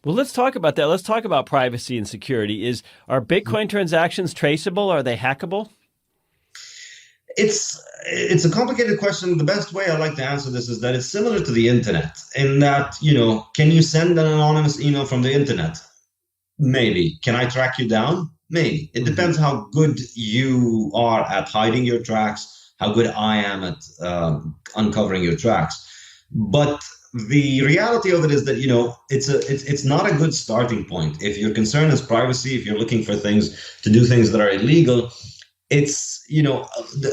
Well, let's talk about that. Let's talk about privacy and security. Are Bitcoin transactions traceable? Are they hackable? It's a complicated question. The best way I like to answer this is that it's similar to the internet in that, can you send an anonymous email from the internet? Maybe. Can I track you down? Maybe. It depends how good you are at hiding your tracks, how good I am at uncovering your tracks. But the reality of it is that, it's not a good starting point. If your concern is privacy, if you're looking for things to do things that are illegal, it's,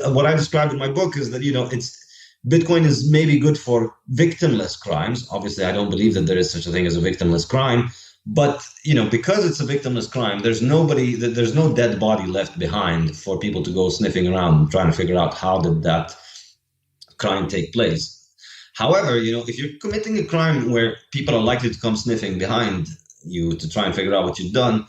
what I described in my book is that, Bitcoin is maybe good for victimless crimes. Obviously, I don't believe that there is such a thing as a victimless crime. But, because it's a victimless crime, there's no dead body left behind for people to go sniffing around trying to figure out how did that crime take place. However, if you're committing a crime where people are likely to come sniffing behind you to try and figure out what you've done,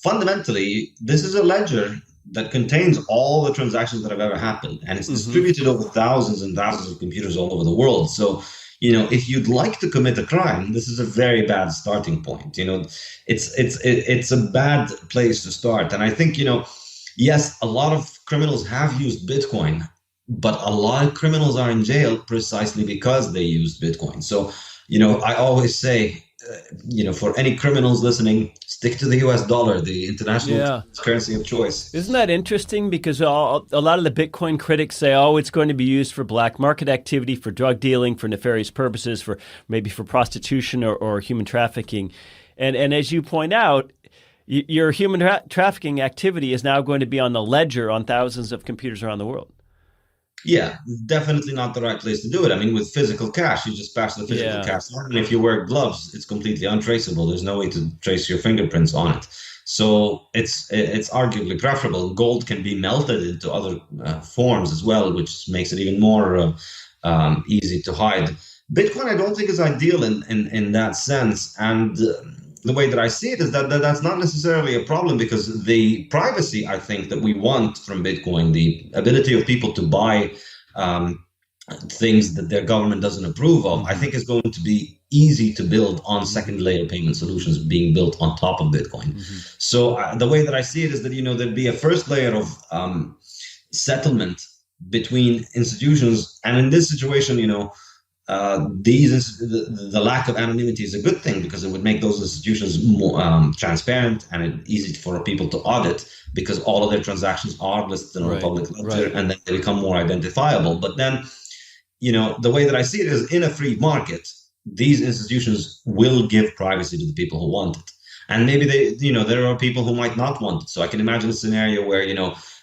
fundamentally, this is a ledger that contains all the transactions that have ever happened, and it's distributed over thousands and thousands of computers all over the world. So, if you'd like to commit a crime, this is a very bad starting point. It's a bad place to start. And I think, yes, a lot of criminals have used Bitcoin, but a lot of criminals are in jail precisely because they used Bitcoin. So, I always say, for any criminals listening, stick to the US dollar, the international currency of choice. Isn't that interesting? Because a lot of the Bitcoin critics say, it's going to be used for black market activity, for drug dealing, for nefarious purposes, for maybe for prostitution or human trafficking. And as you point out, your human trafficking activity is now going to be on the ledger on thousands of computers around the world. Yeah, definitely not the right place to do it. I mean, with physical cash, you just pass the physical cash on, and if you wear gloves, it's completely untraceable. There's no way to trace your fingerprints on it. So it's arguably preferable. Gold can be melted into other forms as well, which makes it even more easy to hide. Bitcoin, I don't think is ideal in that sense, and the way that I see it is that that's not necessarily a problem, because the privacy, I think, that we want from Bitcoin, the ability of people to buy things that their government doesn't approve of, I think is going to be easy to build on second layer payment solutions being built on top of Bitcoin. So the way that I see it is that, there'd be a first layer of settlement between institutions. And in this situation, the lack of anonymity is a good thing, because it would make those institutions more transparent and easy for people to audit, because all of their transactions are listed in a public ledger, and then they become more identifiable. But then, the way that I see it is, in a free market, these institutions will give privacy to the people who want it. And maybe there are people who might not want it. So I can imagine a scenario where,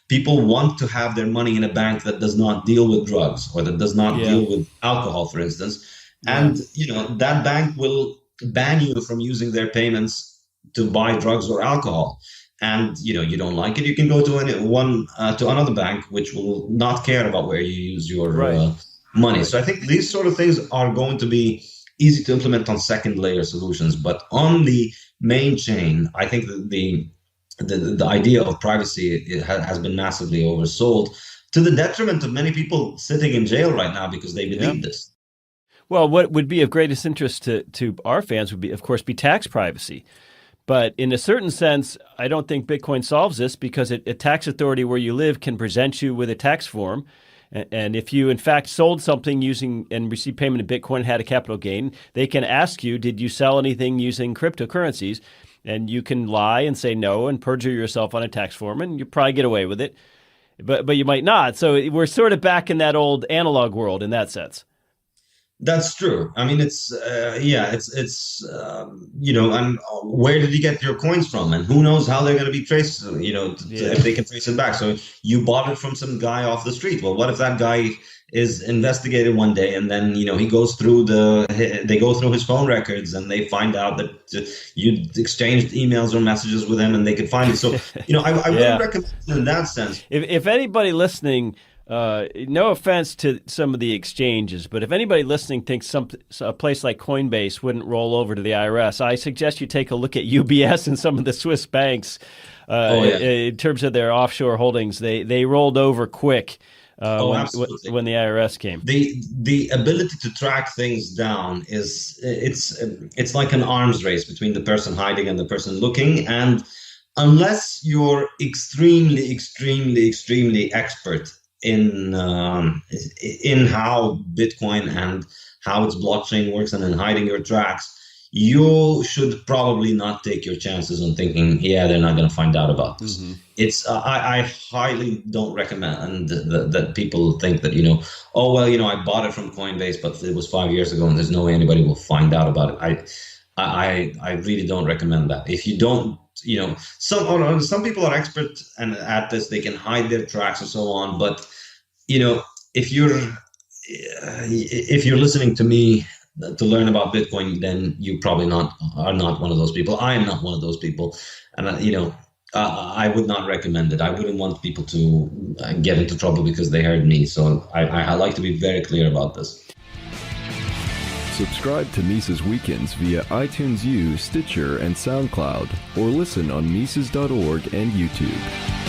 people want to have their money in a bank that does not deal with drugs, or that does not deal with alcohol, for instance. And, that bank will ban you from using their payments to buy drugs or alcohol. And, you don't like it, you can go to another bank, which will not care about where you use your money. So I think these sort of things are going to be easy to implement on second layer solutions. But on the main chain, I think that the idea of privacy has been massively oversold, to the detriment of many people sitting in jail right now because they believe this. Well, what would be of greatest interest to our fans would be, of course, tax privacy. But in a certain sense, I don't think Bitcoin solves this, because a tax authority where you live can present you with a tax form. And if you, in fact, sold something using and received payment in Bitcoin and had a capital gain, they can ask you, did you sell anything using cryptocurrencies? And you can lie and say no and perjure yourself on a tax form, and you probably get away with it. But you might not. So we're sort of back in that old analog world in that sense. That's true. I mean, and where did you get your coins from? And who knows how they're going to be traced, if they can trace it back. So you bought it from some guy off the street. Well, what if that guy is investigated one day, and then, they go through his phone records, and they find out that you exchanged emails or messages with him, and they could find it. So, I would recommend in that sense. If anybody listening, no offense to some of the exchanges, but if anybody listening thinks a place like Coinbase wouldn't roll over to the IRS, I suggest you take a look at UBS and some of the Swiss banks in terms of their offshore holdings. They rolled over quick Absolutely. when the IRS came. The ability to track things down it's like an arms race between the person hiding and the person looking. And unless you're extremely, extremely, extremely expert in how Bitcoin and how its blockchain works and in hiding your tracks, you should probably not take your chances on thinking, yeah, they're not going to find out about this. Mm-hmm. It's I highly don't recommend that people think that, oh, well, I bought it from Coinbase, but it was 5 years ago and there's no way anybody will find out about it. I really don't recommend that. If you don't, some people are expert and at this, they can hide their tracks and so on. But, if you're listening to me to learn about Bitcoin, then you probably are not one of those people. I am not one of those people. And, I would not recommend it. I wouldn't want people to get into trouble because they heard me. So I like to be very clear about this. Subscribe to Mises Weekends via iTunes U, Stitcher, and SoundCloud, or listen on Mises.org and YouTube.